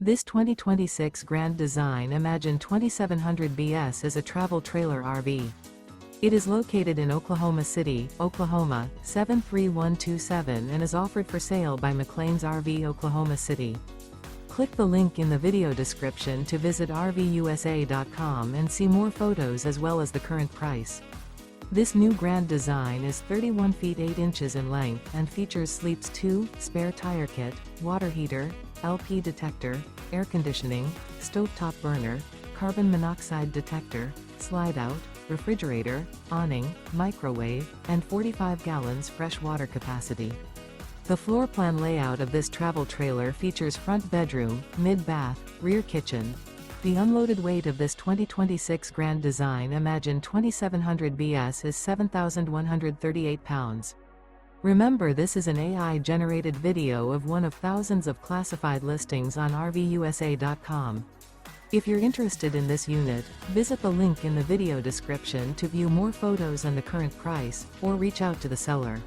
This 2026 Grand Design Imagine 2700 BS is a travel trailer RV. It is located in Oklahoma City, Oklahoma, 73127 and is offered for sale by McClain's RV Oklahoma City. Click the link in the video description to visit RVUSA.com and see more photos as well as the current price. This new Grand Design is 31 feet 8 inches in length and features Sleeps 2, spare tire kit, water heater, LP detector, air conditioning, stovetop burner, carbon monoxide detector, Slideout, refrigerator, awning, microwave, and 45 gallons fresh water capacity. The floor plan layout of this travel trailer features front bedroom, mid-bath, rear kitchen. The unloaded weight of this 2026 Grand Design Imagine 2700 BS is 7,138 pounds. Remember, this is an AI-generated video of one of thousands of classified listings on RVUSA.com. If you're interested in this unit, visit the link in the video description to view more photos and the current price, or reach out to the seller.